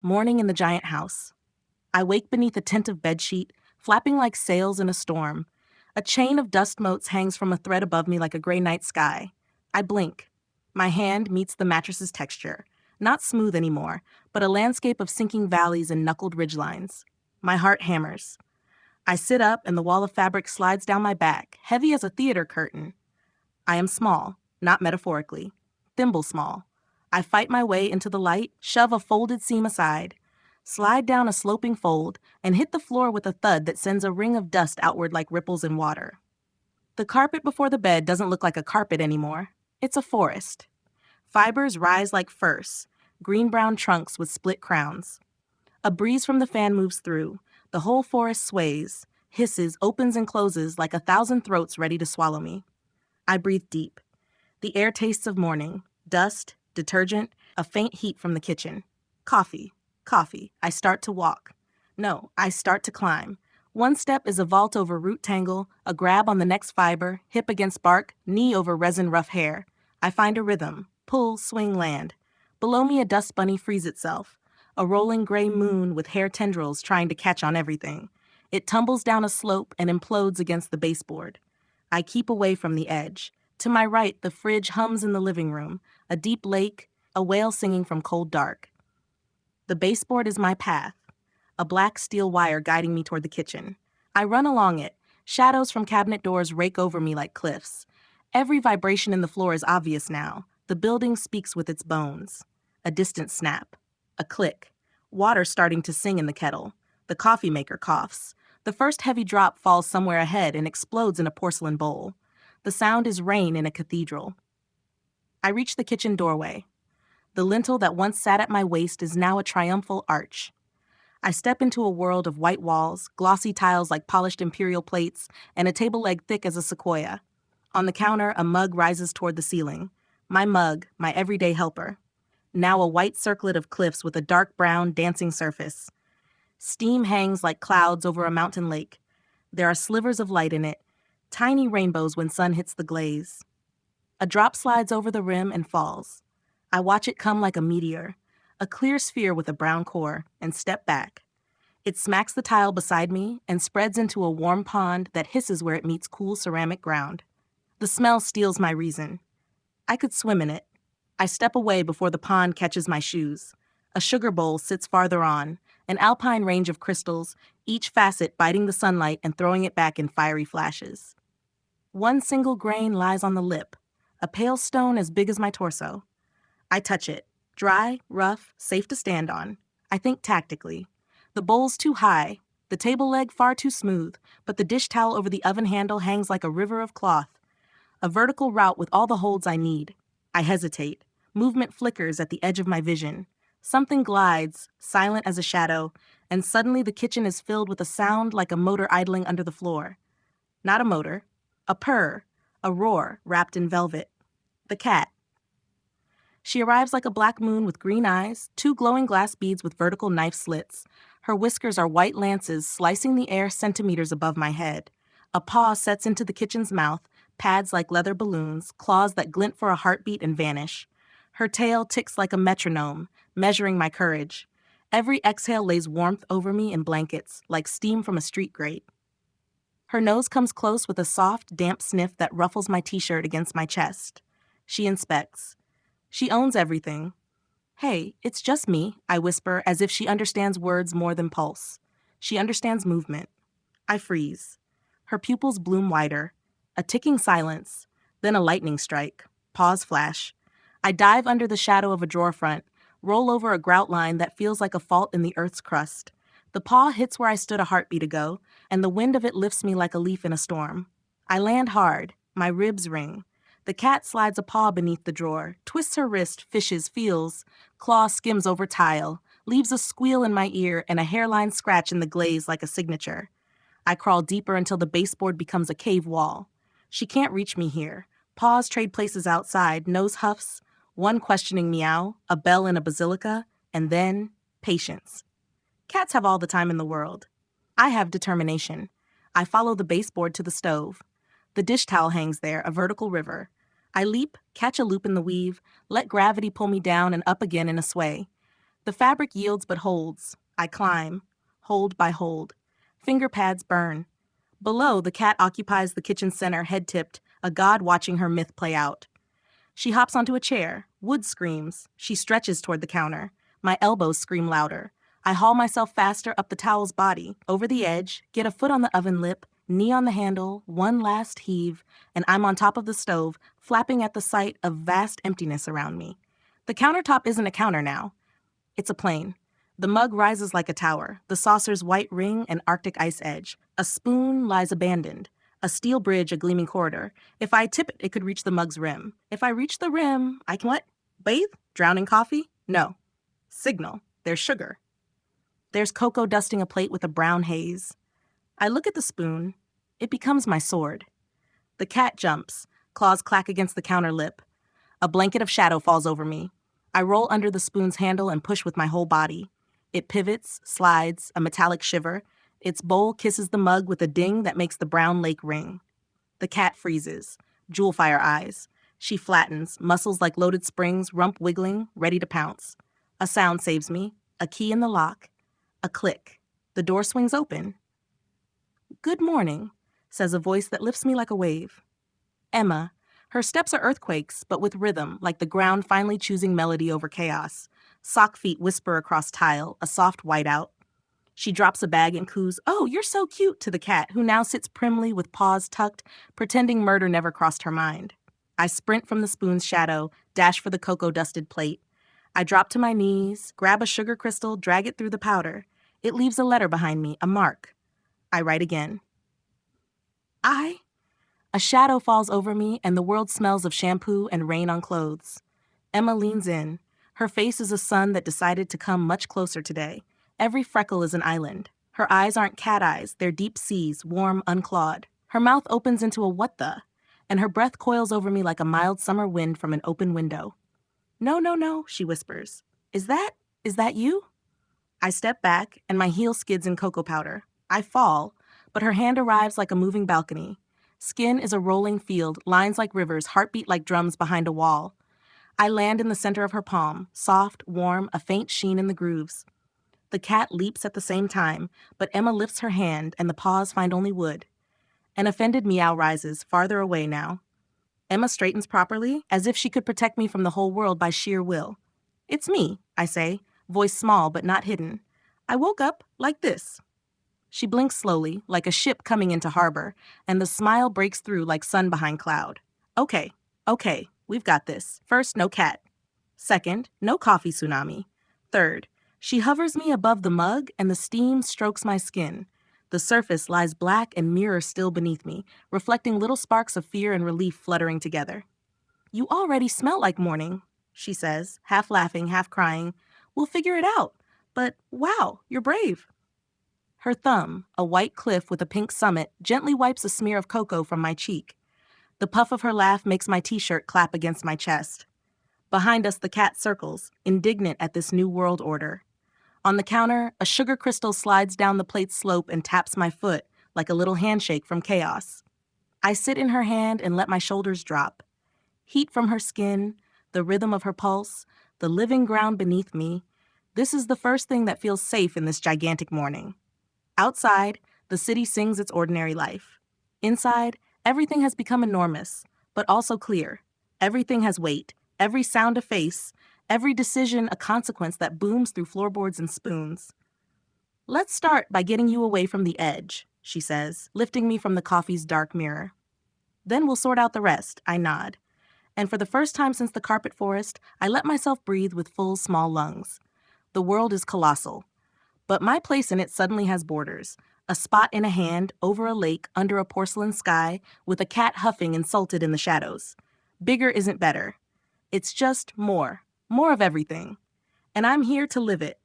Morning in the giant house. I wake beneath a tent of bedsheet, flapping like sails in a storm. A chain of dust motes hangs from a thread above me like a gray night sky. I blink. My hand meets the mattress's texture. Not smooth anymore, but a landscape of sinking valleys and knuckled ridgelines. My heart hammers. I sit up and the wall of fabric slides down my back, heavy as a theater curtain. I am small, not metaphorically. Thimble small. I fight my way into the light, shove a folded seam aside, slide down a sloping fold, and hit the floor with a thud that sends a ring of dust outward like ripples in water. The carpet before the bed doesn't look like a carpet anymore. It's a forest. Fibers rise like furs, green-brown trunks with split crowns. A breeze from the fan moves through. The whole forest sways, hisses, opens and closes like 1,000 throats ready to swallow me. I breathe deep. The air tastes of morning, dust, detergent, a faint heat from the kitchen. Coffee. I start to walk. No, I start to climb. One step is a vault over root tangle, a grab on the next fiber, hip against bark, knee over resin rough hair. I find a rhythm. Pull, swing, land. Below me a dust bunny frees itself. A rolling gray moon with hair tendrils trying to catch on everything. It tumbles down a slope and implodes against the baseboard. I keep away from the edge. To my right, the fridge hums in the living room, a deep lake, a whale singing from cold dark. The baseboard is my path, a black steel wire guiding me toward the kitchen. I run along it. Shadows from cabinet doors rake over me like cliffs. Every vibration in the floor is obvious now. The building speaks with its bones. A distant snap. A click. Water starting to sing in the kettle. The coffee maker coughs. The first heavy drop falls somewhere ahead and explodes in a porcelain bowl. The sound is rain in a cathedral. I reach the kitchen doorway. The lintel that once sat at my waist is now a triumphal arch. I step into a world of white walls, glossy tiles like polished imperial plates, and a table leg thick as a sequoia. On the counter, a mug rises toward the ceiling. My mug, my everyday helper. Now a white circlet of cliffs with a dark brown, dancing surface. Steam hangs like clouds over a mountain lake. There are slivers of light in it, tiny rainbows when sun hits the glaze. A drop slides over the rim and falls. I watch it come like a meteor, a clear sphere with a brown core, and step back. It smacks the tile beside me and spreads into a warm pond that hisses where it meets cool ceramic ground. The smell steals my reason. I could swim in it. I step away before the pond catches my shoes. A sugar bowl sits farther on, an alpine range of crystals, each facet biting the sunlight and throwing it back in fiery flashes. One single grain lies on the lip, a pale stone as big as my torso. I touch it. Dry, rough, safe to stand on. I think tactically. The bowl's too high, the table leg far too smooth, but the dish towel over the oven handle hangs like a river of cloth. A vertical route with all the holds I need. I hesitate. Movement flickers at the edge of my vision. Something glides, silent as a shadow, and suddenly the kitchen is filled with a sound like a motor idling under the floor. Not a motor. A purr. A roar wrapped in velvet. The cat. She arrives like a black moon with green eyes, 2 glowing glass beads with vertical knife slits. Her whiskers are white lances slicing the air centimeters above my head. A paw sets into the kitchen's mouth, pads like leather balloons, claws that glint for a heartbeat and vanish. Her tail ticks like a metronome, measuring my courage. Every exhale lays warmth over me in blankets, like steam from a street grate. Her nose comes close with a soft, damp sniff that ruffles my t-shirt against my chest. She inspects. She owns everything. Hey, it's just me, I whisper as if she understands words more than pulse. She understands movement. I freeze. Her pupils bloom wider. A ticking silence, then a lightning strike. Pause flash. I dive under the shadow of a drawer front, roll over a grout line that feels like a fault in the earth's crust. The paw hits where I stood a heartbeat ago, and the wind of it lifts me like a leaf in a storm. I land hard. My ribs ring. The cat slides a paw beneath the drawer, twists her wrist, fishes, feels. Claw skims over tile, leaves a squeal in my ear and a hairline scratch in the glaze like a signature. I crawl deeper until the baseboard becomes a cave wall. She can't reach me here. Paws trade places outside, nose huffs, one questioning meow, a bell in a basilica, and then patience. Cats have all the time in the world. I have determination. I follow the baseboard to the stove. The dish towel hangs there, a vertical river. I leap, catch a loop in the weave, let gravity pull me down and up again in a sway. The fabric yields but holds. I climb, hold by hold. Finger pads burn. Below, the cat occupies the kitchen center, head tipped, a god watching her myth play out. She hops onto a chair. Wood screams. She stretches toward the counter. My elbows scream louder. I haul myself faster up the towel's body, over the edge, get a foot on the oven lip, knee on the handle, one last heave, and I'm on top of the stove, flapping at the sight of vast emptiness around me. The countertop isn't a counter now. It's a plane. The mug rises like a tower, the saucer's white ring an Arctic ice edge. A spoon lies abandoned. A steel bridge a gleaming corridor. If I tip it, it could reach the mug's rim. If I reach the rim, I can what? Bathe? Drown in coffee? No. Signal. There's sugar. There's cocoa dusting a plate with a brown haze. I look at the spoon. It becomes my sword. The cat jumps. Claws clack against the counter lip. A blanket of shadow falls over me. I roll under the spoon's handle and push with my whole body. It pivots, slides, a metallic shiver. Its bowl kisses the mug with a ding that makes the brown lake ring. The cat freezes. Jewel fire eyes. She flattens, muscles like loaded springs, rump wiggling, ready to pounce. A sound saves me. A key in the lock. A click. The door swings open. "Good morning," says a voice that lifts me like a wave. Emma. Her steps are earthquakes, but with rhythm, like the ground finally choosing melody over chaos. Sock feet whisper across tile, a soft whiteout. She drops a bag and coos, "Oh, you're so cute," to the cat, who now sits primly with paws tucked, pretending murder never crossed her mind. I sprint from the spoon's shadow, dash for the cocoa-dusted plate. I drop to my knees, grab a sugar crystal, drag it through the powder. It leaves a letter behind me, a mark. I write again. A shadow falls over me, and the world smells of shampoo and rain on clothes. Emma leans in. Her face is a sun that decided to come much closer today. Every freckle is an island. Her eyes aren't cat eyes, they're deep seas, warm, unclawed. Her mouth opens into a what the, and her breath coils over me like a mild summer wind from an open window. "No, no, no," she whispers. Is that you?" I step back, and my heel skids in cocoa powder. I fall, but her hand arrives like a moving balcony. Skin is a rolling field, lines like rivers, heartbeat like drums behind a wall. I land in the center of her palm, soft, warm, a faint sheen in the grooves. The cat leaps at the same time, but Emma lifts her hand, and the paws find only wood. An offended meow rises, farther away now. Emma straightens properly, as if she could protect me from the whole world by sheer will. "It's me," I say, voice small but not hidden. "I woke up like this." She blinks slowly, like a ship coming into harbor, and the smile breaks through like sun behind cloud. Okay, we've got this. First, no cat. Second, no coffee tsunami. Third, she hovers me above the mug and the steam strokes my skin. The surface lies black and mirror still beneath me, reflecting little sparks of fear and relief fluttering together. "You already smell like morning," she says, half laughing, half crying. "We'll figure it out. But wow, you're brave." Her thumb, a white cliff with a pink summit, gently wipes a smear of cocoa from my cheek. The puff of her laugh makes my t-shirt clap against my chest. Behind us, the cat circles, indignant at this new world order. On the counter, a sugar crystal slides down the plate's slope and taps my foot like a little handshake from chaos. I sit in her hand and let my shoulders drop. Heat from her skin, the rhythm of her pulse, the living ground beneath me. This is the first thing that feels safe in this gigantic morning. Outside, the city sings its ordinary life. Inside, everything has become enormous, but also clear. Everything has weight, every sound a face, every decision a consequence that booms through floorboards and spoons. "Let's start by getting you away from the edge," she says, lifting me from the coffee's dark mirror. "Then we'll sort out the rest," I nod. And for the first time since the carpet forest, I let myself breathe with full, small lungs. The world is colossal. But my place in it suddenly has borders. A spot in a hand, over a lake, under a porcelain sky, with a cat huffing insulted in the shadows. Bigger isn't better. It's just more of everything. And I'm here to live it,